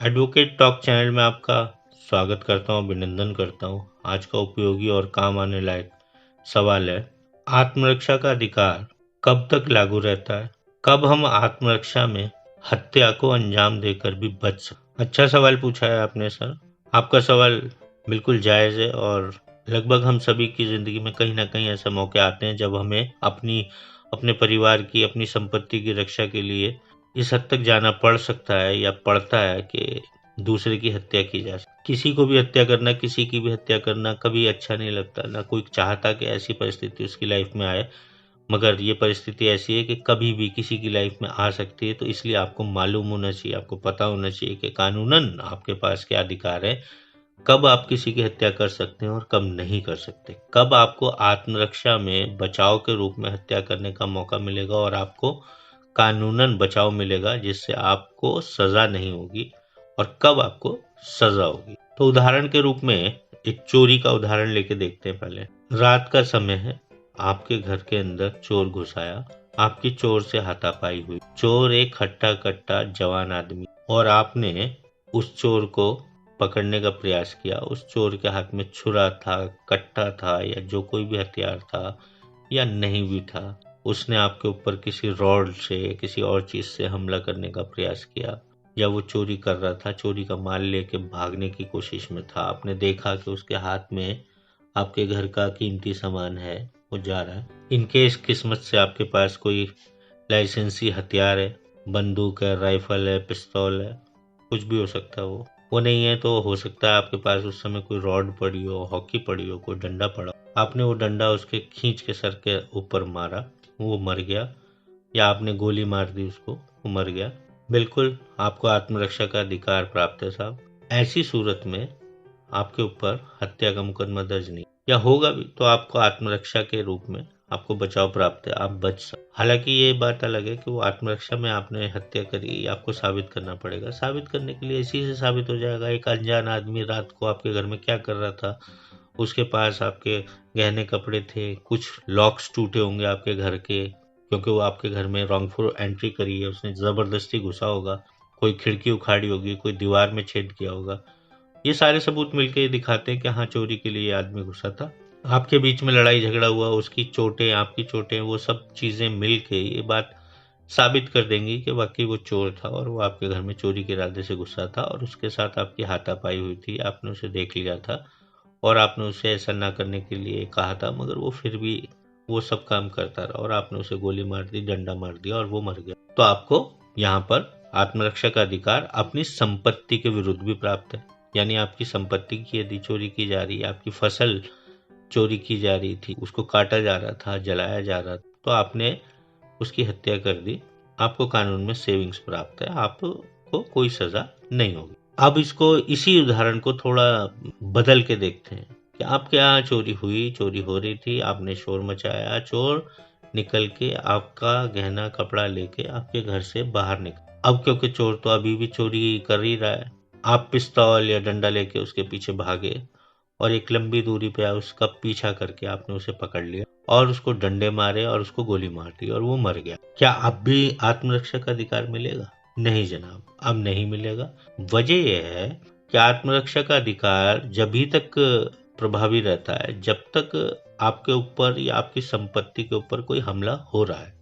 Advocate talk channel में आपका स्वागत करता हूँ, अभिनंदन करता हूँ। आज का उपयोगी और काम आने लायक सवाल है, आत्मरक्षा का अधिकार कब तक लागू रहता है? कब हम आत्मरक्षा में हत्या को अंजाम देकर भी बच सकते? अच्छा सवाल पूछा है आपने सर। आपका सवाल बिल्कुल जायज़ है और लगभग हम सभी की ज़िंदगी में कहीं ना कहीं ऐसे मौके आते हैं जब हमें अपने परिवार की, अपनी संपत्ति की रक्षा के लिए इस हद तक जाना पड़ सकता है या पड़ता है कि दूसरे की हत्या की जा सकती। किसी को भी हत्या करना, किसी की भी हत्या करना कभी अच्छा नहीं लगता। ना कोई चाहता कि ऐसी परिस्थिति उसकी लाइफ में आए, मगर ये परिस्थिति ऐसी है कि कभी भी किसी की लाइफ में आ सकती है। तो इसलिए आपको मालूम होना चाहिए, आपको पता होना चाहिए कि कानूनन आपके पास क्या अधिकार है, कब आप किसी की हत्या कर सकते हैं और कब नहीं कर सकते, कब आपको आत्मरक्षा में बचाव के रूप में हत्या करने का मौका मिलेगा और आपको कानूनन बचाव मिलेगा जिससे आपको सजा नहीं होगी और कब आपको सजा होगी। तो उदाहरण के रूप में एक चोरी का उदाहरण लेके देखते हैं। पहले रात का समय है, आपके घर के अंदर चोर घुस आया, आपकी चोर से हाथापाई हुई। चोर एक हट्टा कट्टा जवान आदमी और आपने उस चोर को पकड़ने का प्रयास किया। उस चोर के हाथ में छुरा था, कट्टा था या जो कोई भी हथियार था या नहीं भी था, उसने आपके ऊपर किसी रॉड से, किसी और चीज से हमला करने का प्रयास किया, या वो चोरी कर रहा था, चोरी का माल लेके भागने की कोशिश में था। आपने देखा कि उसके हाथ में आपके घर का कीमती सामान है, वो जा रहा है। इनकेस किस्मत से आपके पास कोई लाइसेंसी हथियार है, बंदूक है, राइफल है, पिस्तौल है, कुछ भी हो सकता है। वो नहीं है तो हो सकता है आपके पास उस समय कोई रॉड पड़ी हो, हॉकी पड़ी हो, कोई डंडा पड़ा हो। आपने वो डंडा उसके खींच के सर के ऊपर मारा, वो मर गया, या आपने गोली मार दी उसको, वो मर गया। बिल्कुल आपको आत्मरक्षा का अधिकार प्राप्त है साहब। ऐसी सूरत में आपके ऊपर हत्या का मुकदमा दर्ज नहीं, या होगा भी तो आपको आत्मरक्षा के रूप में आपको बचाव प्राप्त है, आप बच सकते। हालांकि ये बात अलग है कि वो आत्मरक्षा में आपने हत्या करी, आपको साबित करना पड़ेगा। साबित करने के लिए इसी से साबित हो जाएगा, एक अनजान आदमी रात को आपके घर में क्या कर रहा था। उसके पास आपके गहने कपड़े थे, कुछ लॉक्स टूटे होंगे आपके घर के, क्योंकि वो आपके घर में रॉन्गफुल एंट्री करी है, उसने जबरदस्ती घुसा होगा, कोई खिड़की उखाड़ी होगी, कोई दीवार में छेद किया होगा। ये सारे सबूत मिलके ये दिखाते हैं कि हाँ, चोरी के लिए ये आदमी घुसा था। आपके बीच में लड़ाई झगड़ा हुआ, उसकी चोटें, आपकी चोटें, वो सब चीजें मिलके ये बात साबित कर देंगी कि वाकई वो चोर था और वो आपके घर में चोरी के इरादे से घुसा था और उसके साथ आपकी हाथापाई हुई थी। आपने उसे देख लिया था और आपने उसे ऐसा ना करने के लिए कहा था, मगर वो फिर भी वो सब काम करता रहा और आपने उसे गोली मार दी, डंडा मार दिया और वो मर गया। तो आपको यहाँ पर आत्मरक्षा का अधिकार अपनी संपत्ति के विरुद्ध भी प्राप्त है। यानी आपकी संपत्ति की यदि चोरी की जा रही है, आपकी फसल चोरी की जा रही थी, उसको काटा जा रहा था, जलाया जा रहा था, तो आपने उसकी हत्या कर दी, आपको कानून में सेविंग्स प्राप्त है, आपको कोई सजा नहीं होगी। अब इसको, इसी उदाहरण को थोड़ा बदल के देखते हैं कि आपके यहाँ चोरी हुई, चोरी हो रही थी, आपने शोर मचाया, चोर निकल के आपका गहना कपड़ा लेके आपके घर से बाहर निकल। अब क्योंकि चोर तो अभी भी चोरी कर ही रहा है, आप पिस्तौल या डंडा लेके उसके पीछे भागे और एक लंबी दूरी पे उसका पीछा करके आपने उसे पकड़ लिया और उसको डंडे मारे और उसको गोली मार दी और वो मर गया। क्या अब भी आत्मरक्षा का अधिकार मिलेगा? नहीं जनाब, अब नहीं मिलेगा। वजह यह है कि आत्मरक्षा का अधिकार जभी तक प्रभावी रहता है जब तक आपके ऊपर या आपकी संपत्ति के ऊपर कोई हमला हो रहा है।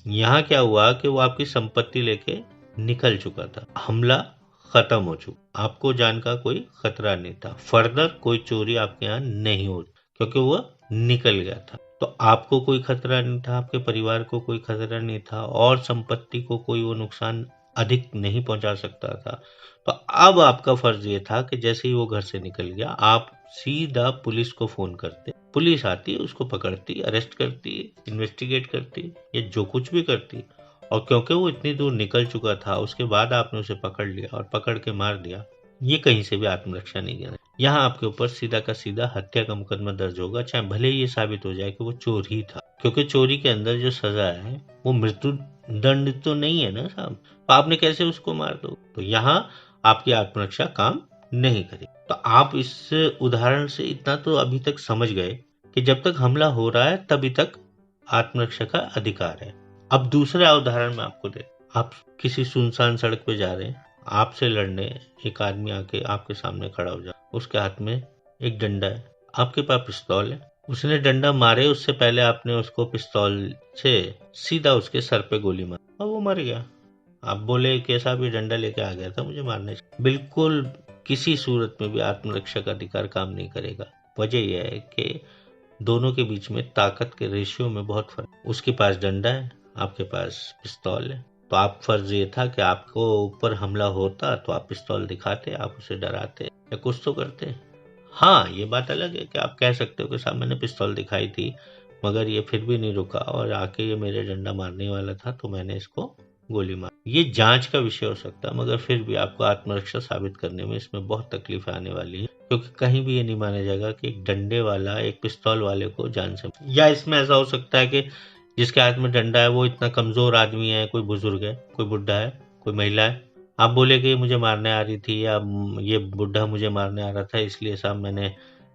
यहाँ क्या हुआ कि वो आपकी संपत्ति लेके निकल चुका था, हमला खत्म हो चुका, आपको जान का कोई खतरा नहीं था, फर्दर कोई चोरी आपके यहाँ नहीं हो, क्योंकि वो निकल गया था। तो आपको कोई खतरा नहीं था, आपके परिवार को कोई खतरा नहीं था और संपत्ति को कोई वो नुकसान अधिक नहीं पहुंचा सकता था। तो अब आपका फर्ज ये था कि जैसे ही वो घर से निकल गया, आप सीधा पुलिस को फोन करते, पुलिस आती, उसको पकड़ती, अरेस्ट करती, इन्वेस्टिगेट करती, या जो कुछ भी करती। और क्योंकि वो इतनी दूर निकल चुका था, उसके बाद आपने उसे पकड़ लिया और पकड़ के मार दिया, ये कहीं से भी आत्मरक्षा नहीं है। यहाँ आपके ऊपर सीधा का सीधा हत्या का मुकदमा दर्ज होगा, चाहे भले ही ये साबित हो जाए कि वो चोर ही था, क्योंकि चोरी के अंदर जो सजा है वो मृत्यु दंड तो नहीं है ना साहब। तो आपने कैसे उसको मार दो? तो यहाँ आपकी आत्मरक्षा काम नहीं करेगी। तो आप इस उदाहरण से इतना तो अभी तक समझ गए कि जब तक हमला हो रहा है तभी तक आत्मरक्षा का अधिकार है। अब दूसरा उदाहरण मैं आपको दे, आप किसी सुनसान सड़क पे जा रहे हैं, आपसे लड़ने एक आदमी आके आपके सामने खड़ा हो जाए, उसके हाथ में एक डंडा है, आपके पास पिस्तौल है, उसने डंडा मारे उससे पहले आपने उसको पिस्तौल से सीधा उसके सर पे गोली मारी और वो मर गया। आप बोले कैसा भी डंडा लेके आ गया था मुझे मारने से। बिल्कुल किसी सूरत में भी आत्मरक्षा का अधिकार काम नहीं करेगा। वजह यह है कि दोनों के बीच में ताकत के रेशियो में बहुत फर्क। उसके पास डंडा है, आपके पास पिस्तौल है। तो आप फर्ज ये था कि आपको ऊपर हमला होता तो आप पिस्तौल दिखाते, आप उसे डराते या कुछ तो करते। हाँ, ये बात अलग है कि आप कह सकते हो कि साहब मैंने पिस्तौल दिखाई थी मगर ये फिर भी नहीं रुका और आके ये मेरे डंडा मारने वाला था तो मैंने इसको गोली मार। ये जांच का विषय हो सकता है मगर फिर भी आपको आत्मरक्षा साबित करने में इसमें बहुत तकलीफ आने वाली है, क्योंकि कहीं भी ये नहीं माना जाएगा कि एक डंडे वाला एक पिस्तौल वाले को जान से। या इसमें ऐसा हो सकता है कि जिसके हाथ में डंडा है वो इतना कमजोर आदमी है, कोई बुजुर्ग है, कोई बुढ़ा है, कोई महिला है। आप बोले कि ये मुझे मारने आ रही थी या ये बुढ़ा मुझे मारने आ रहा था इसलिए साहब मैंने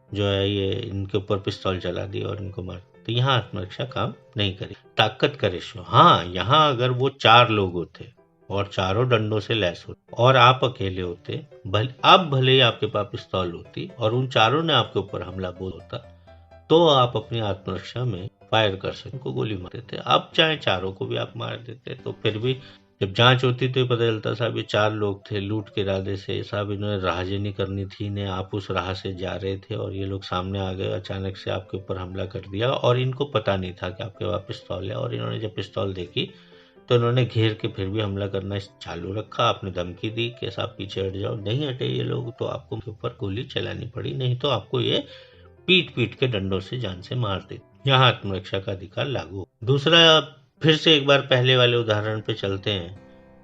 जो है ये इनके ऊपर पिस्तौल चला दी और इनको मार। तो यहाँ आत्मरक्षा काम नहीं करी। ताकत का रेशियो, हाँ, यहाँ अगर वो 4 लोग होते और चारों डंडों से लैस होते और आप अकेले होते, भले ही आपके पास पिस्तौल होती और उन चारों ने आपके ऊपर हमला बोल होता, तो आप अपनी आत्मरक्षा में फायर कर सकते, उनको गोली मार देते। अब चाहे चारों को भी आप मार देते तो फिर भी जब जांच होती तो ये पता चलता साहब ये 4 लोग थे लूट के इरादे से, साहब इन्होंने राहजनी करनी थी, इन्हें आप उस राह से जा रहे थे और ये लोग सामने आ गए, अचानक से आपके ऊपर हमला कर दिया और इनको पता नहीं था कि आपके पास पिस्तौल है। और इन्होंने जब पिस्तौल देखी तो इन्होंने घेर के फिर भी हमला करना चालू रखा। आपने धमकी दी कि साहब पीछे हट जाओ, नहीं हटे ये लोग तो आपको उनके ऊपर गोली चलानी पड़ी, नहीं तो आपको ये पीट पीट के डंडों से जान से मार दे। यहाँ आत्मरक्षा का अधिकार लागू। दूसरा, फिर से एक बार पहले वाले उदाहरण पे चलते हैं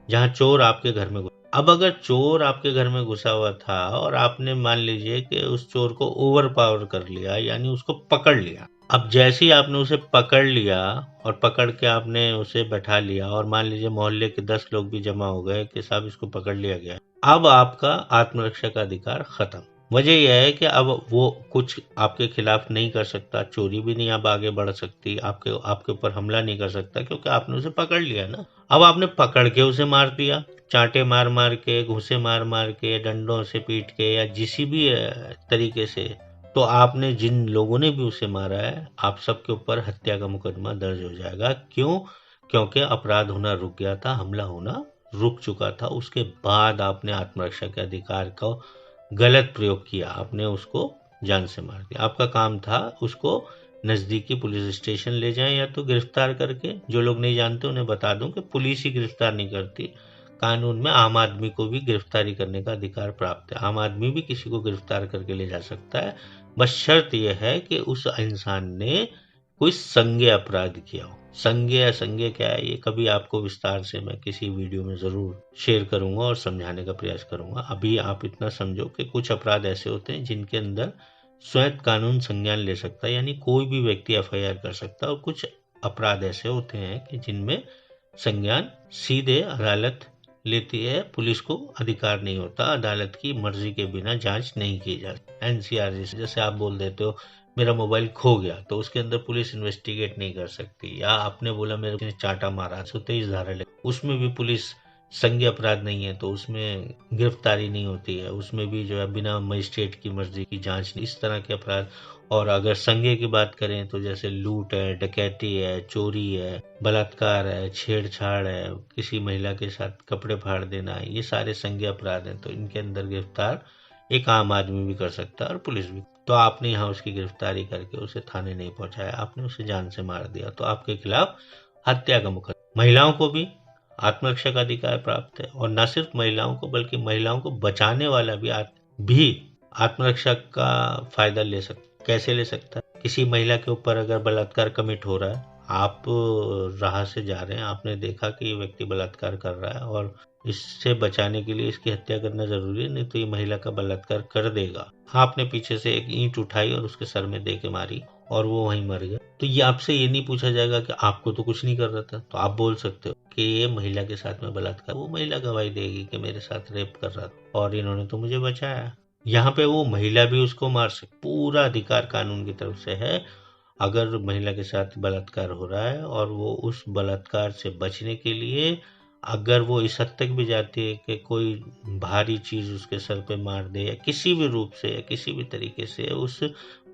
जहाँ चोर आपके घर में घुसा। अब अगर चोर आपके घर में घुसा हुआ था और आपने मान लीजिए कि उस चोर को ओवर पावर कर लिया, यानी उसको पकड़ लिया। अब जैसे ही आपने उसे पकड़ लिया और पकड़ के आपने उसे बैठा लिया और मान लीजिए मोहल्ले के 10 लोग भी जमा हो गए कि साहब इसको पकड़ लिया गया, अब आपका आत्मरक्षा का अधिकार खत्म। वजह यह है कि अब वो कुछ आपके खिलाफ नहीं कर सकता, चोरी भी नहीं अब आगे बढ़ सकती, आपके आपके ऊपर हमला नहीं कर सकता क्योंकि आपने उसे पकड़ लिया ना। अब आपने पकड़ के उसे मार दिया, चांटे मार मार के, घूंसे मार मार के, डंडों से पीट के या जिसी भी तरीके से, तो आपने जिन लोगों ने भी उसे मारा है आप सबके ऊपर हत्या का मुकदमा दर्ज हो जाएगा। क्यों? क्योंकि अपराध होना रुक गया था, हमला होना रुक चुका था। उसके बाद आपने आत्मरक्षा के अधिकार का गलत प्रयोग किया, आपने उसको जान से मार दिया। आपका काम था उसको नजदीकी पुलिस स्टेशन ले जाएं या तो गिरफ्तार करके। जो लोग नहीं जानते उन्हें बता दूं कि पुलिस ही गिरफ्तार नहीं करती, कानून में आम आदमी को भी गिरफ्तारी करने का अधिकार प्राप्त है। आम आदमी भी किसी को गिरफ्तार करके ले जा सकता है, बस शर्त यह है कि उस इंसान ने कोई संज्ञेय अपराध किया हो। संज्ञेय क्या है ये कभी आपको विस्तार से मैं किसी वीडियो में जरूर शेयर करूंगा और समझाने का प्रयास करूंगा। अभी आप इतना समझो कि कुछ अपराध ऐसे होते हैं जिनके अंदर स्वयं कानून संज्ञान ले सकता है, यानी कोई भी व्यक्ति एफआईआर कर सकता है, और कुछ अपराध ऐसे होते हैं कि जिनमें संज्ञान सीधे अदालत लेती है, पुलिस को अधिकार नहीं होता, अदालत की मर्जी के बिना जांच नहीं की जाती। एनसीआर जैसे आप बोल देते हो मेरा मोबाइल खो गया तो उसके अंदर पुलिस इन्वेस्टिगेट नहीं कर सकती, या आपने बोला मेरे को चाटा मारा 123 धारा ले, उसमें भी पुलिस संज्ञेय अपराध नहीं है तो उसमें गिरफ्तारी नहीं होती है, उसमें भी जो है बिना मजिस्ट्रेट की मर्जी की जांच, इस तरह के अपराध। और अगर संज्ञेय की बात करें तो जैसे लूट है, डकैती है, चोरी है, बलात्कार है, छेड़छाड़ है, किसी महिला के साथ कपड़े फाड़ देना है, ये सारे संज्ञेय अपराध हैं। तो इनके अंदर गिरफ्तार एक आम आदमी भी कर सकता है और पुलिस भी। तो आपने यहाँ उसकी गिरफ्तारी करके उसे थाने नहीं पहुंचाया, आपने उसे जान से मार दिया, तो आपके खिलाफ हत्या का मुकदमा। महिलाओं को भी आत्मरक्षा का अधिकार प्राप्त है, और न सिर्फ महिलाओं को बल्कि महिलाओं को बचाने वाला भी आत्मरक्षा का फायदा ले सकता। कैसे ले सकता है? किसी महिला के ऊपर अगर बलात्कार कमिट हो रहा है, आप राह से जा रहे हैं, आपने देखा कि ये व्यक्ति बलात्कार कर रहा है और इससे बचाने के लिए इसकी हत्या करना जरूरी है, नहीं तो ये महिला का बलात्कार कर देगा। आपने पीछे से एक ईंट उठाई और उसके सर में दे के मारी और वो वहीं मर गया, तो ये आपसे ये नहीं पूछा जाएगा कि आपको तो कुछ नहीं कर रहा था। तो आप बोल सकते हो कि ये महिला के साथ में बलात्कार, वो महिला गवाही देगी कि मेरे साथ रेप कर रहा था और इन्होंने तो मुझे बचाया। यहाँ पे वो महिला भी उसको मार सकती, पूरा अधिकार कानून की तरफ से है। अगर महिला के साथ बलात्कार हो रहा है और वो उस बलात्कार से बचने के लिए अगर वो इस हद तक भी जाती है कि कोई भारी चीज उसके सर पे मार दे या किसी भी रूप से या किसी भी तरीके से उस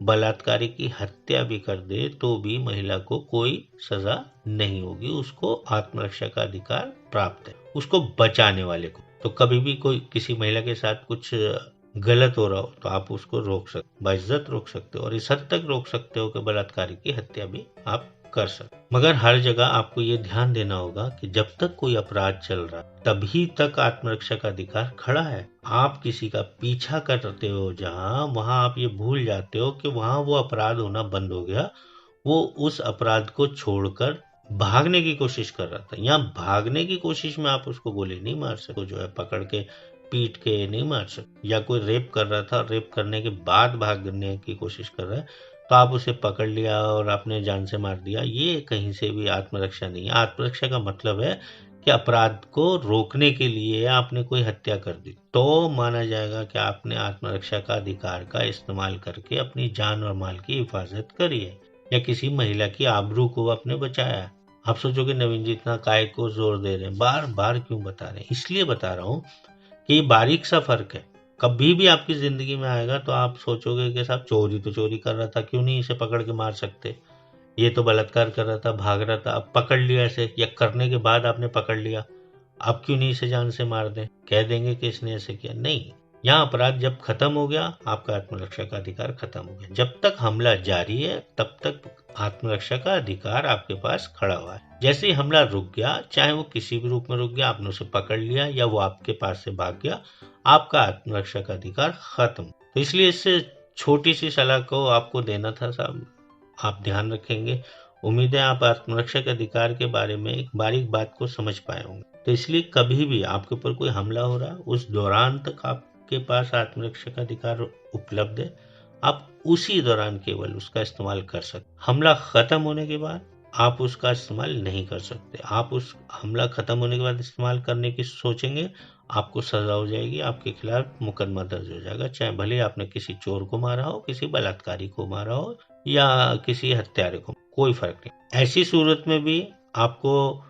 बलात्कारी की हत्या भी कर दे, तो भी महिला को कोई सजा नहीं होगी। उसको आत्मरक्षा का अधिकार प्राप्त है, उसको बचाने वाले को। तो कभी भी कोई किसी महिला के साथ कुछ गलत हो रहा हो तो आप उसको रोक सकते, बाइज्जत रोक सकते हो, और इस हद तक रोक सकते हो कि बलात्कारी की हत्या भी आप कर सकते। मगर हर जगह आपको ये ध्यान देना होगा कि जब तक कोई अपराध चल रहा है तभी तक आत्मरक्षा का अधिकार खड़ा है। आप किसी का पीछा करते हो जहां, वहां आप ये भूल जाते हो कि वहां वो अपराध होना बंद हो गया। वो उस अपराध को छोड़कर भागने की कोशिश कर रहा था। यहाँ भागने की कोशिश में आप उसको गोली नहीं मार सकते, जो है पकड़ के पीट के नहीं मार सकते। या कोई रेप कर रहा था, रेप करने के बाद भागने की कोशिश कर रहा है, तो आप उसे पकड़ लिया और आपने जान से मार दिया, ये कहीं से भी आत्मरक्षा नहीं है। आत्मरक्षा का मतलब है कि अपराध को रोकने के लिए आपने कोई हत्या कर दी, तो माना जाएगा कि आपने आत्मरक्षा का अधिकार का इस्तेमाल करके अपनी जान और माल की हिफाजत करी है, या किसी महिला की आबरू को आपने बचाया। आप सोचोगे नवीन जी इतना काय को जोर दे रहे हैं, बार बार क्यों बता रहे हैं? इसलिए बता रहा हूँ कि बारीक सा फर्क है। कभी भी आपकी जिंदगी में आएगा तो आप सोचोगे कि साहब चोरी तो चोरी कर रहा था, क्यों नहीं इसे पकड़ के मार सकते? ये तो बलात्कार कर रहा था, भाग रहा था, अब पकड़ लिया इसे, या करने के बाद आपने पकड़ लिया, अब क्यों नहीं इसे जान से मार दें? कह देंगे कि इसने ऐसे किया? नहीं। यहाँ अपराध जब खत्म हो गया, आपका आत्मरक्षा का अधिकार खत्म हो गया। जब तक हमला जारी है तब तक आत्मरक्षा का अधिकार आपके पास खड़ा हुआ है। जैसे ही हमला रुक गया, चाहे वो किसी भी रूप में रुक गया, आपने उसे पकड़ लिया या वो आपके पास से भाग गया, आपका आत्मरक्षा का अधिकार खत्म। तो इसलिए इससे छोटी सी सलाह को आपको देना था साहब, आप ध्यान रखेंगे। उम्मीद है आप आत्मरक्षा के अधिकार के बारे में एक बारीक बात को समझ पाए होंगे। तो इसलिए कभी भी आपके ऊपर कोई हमला हो रहा है, उस दौरान तक आपके पास आत्मरक्षा का अधिकार उपलब्ध है। आप उसी दौरान केवल उसका इस्तेमाल कर सकते। हमला खत्म होने के बाद आप उसका इस्तेमाल नहीं कर सकते। आप उस हमला खत्म होने के बाद इस्तेमाल करने की सोचेंगे, आपको सजा हो जाएगी, आपके खिलाफ मुकदमा दर्ज हो जाएगा, चाहे भले आपने किसी चोर को मारा हो, किसी बलात्कारी को मारा हो, या किसी हत्यारे को, कोई फर्क नहीं। ऐसी सूरत में भी आपको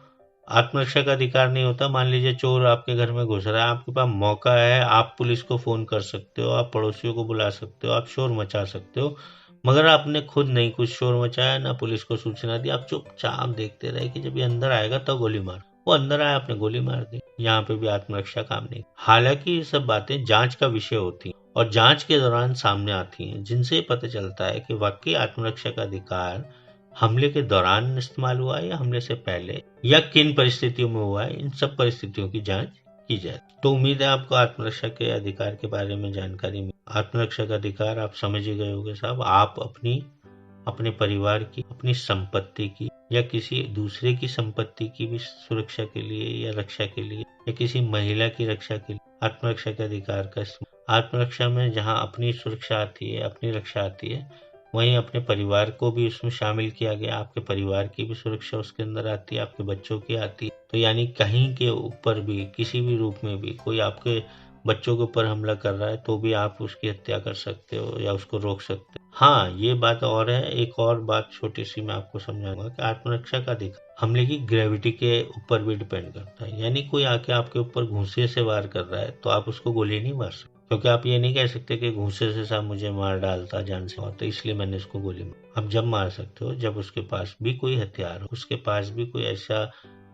आत्मरक्षा का अधिकार नहीं होता। मान लीजिए चोर आपके घर में घुस रहा है, आपके पास मौका है, आप पुलिस को फोन कर सकते हो, आप पड़ोसियों को बुला सकते हो, आप शोर मचा सकते हो, मगर आपने खुद नहीं कुछ शोर मचाया, ना पुलिस को सूचना दी, आप चुपचाप देखते रहे कि जब ये अंदर आएगा तब गोली मार। वो अंदर आया, आपने गोली मार दी। यहाँ पे भी आत्मरक्षा काम नहीं। हालांकि ये सब बातें जांच का विषय होती हैं और जांच के दौरान सामने आती हैं, जिनसे पता चलता है कि वाकई आत्मरक्षा का अधिकार हमले के दौरान इस्तेमाल हुआ है या हमले से पहले, या किन परिस्थितियों में हुआ है। इन सब परिस्थितियों की जांच की जाए। तो उम्मीद है आपको आत्मरक्षा के अधिकार के बारे में जानकारी मिली। आत्मरक्षा का अधिकार आप समझ ही गए होंगे साहब। आप अपने परिवार की, अपनी संपत्ति की, या किसी दूसरे की संपत्ति की भी सुरक्षा के लिए या रक्षा के लिए, या किसी महिला की रक्षा के लिए आत्मरक्षा के अधिकार का इस्तेमाल। आत्मरक्षा में जहाँ अपनी सुरक्षा आती है, अपनी रक्षा आती है, वहीं अपने परिवार को भी उसमें शामिल किया गया। आपके परिवार की भी सुरक्षा उसके अंदर आती है, आपके बच्चों की आती है। तो यानी कहीं के ऊपर भी, किसी भी रूप में भी कोई आपके बच्चों के ऊपर हमला कर रहा है तो भी आप उसकी हत्या कर सकते हो या उसको रोक सकते हो। हाँ, ये बात और है, एक और बात छोटी सी मैं आपको समझाऊंगा कि आत्मरक्षा का अधिकार हमले की ग्रेविटी के ऊपर भी डिपेंड करता है। यानी कोई आके आपके ऊपर घूंसे से वार कर रहा है तो आप उसको गोली नहीं मार सकते, क्योंकि आप ये नहीं कह सकते कि घूंसे से साहब मुझे मार डालता जान से, तो इसलिए मैंने इसको गोली मार। आप जब मार सकते हो जब उसके पास भी कोई हथियार हो, उसके पास भी कोई ऐसा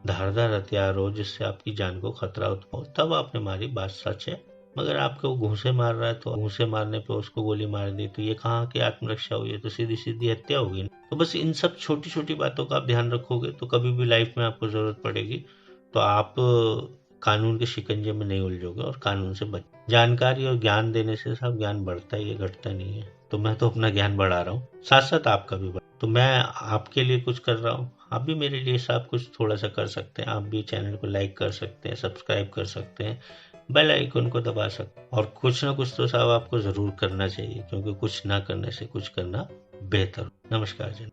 धारदार हथियार हो जिससे आपकी जान को खतरा हो, तब आपने मारी, बात सच है। मगर आपको घूंसे मार रहा है तो घूंसे मारने पे उसको गोली मार दी, तो ये कहाँ की आत्मरक्षा हुई? तो सीधी सीधी हत्या होगी। तो बस इन सब छोटी छोटी बातों का आप ध्यान रखोगे तो कभी भी लाइफ में आपको जरूरत पड़ेगी तो आप कानून के शिकंजे में नहीं उलझोगे और कानून से बच। जानकारी और ज्ञान देने से सब ज्ञान बढ़ता ही है, घटता नहीं है। तो मैं तो अपना ज्ञान बढ़ा रहा हूँ, साथ साथ आपका भी बढ़ा। तो मैं आपके लिए कुछ कर रहा हूँ, आप भी मेरे लिए सब कुछ थोड़ा सा कर सकते हैं। आप भी चैनल को लाइक कर सकते हैं, सब्सक्राइब कर सकते हैं, बेल आइकन को दबा सकते हैं, और कुछ ना कुछ तो साहब आपको जरूर करना चाहिए, क्योंकि कुछ ना करने से कुछ करना बेहतर। नमस्कार जी।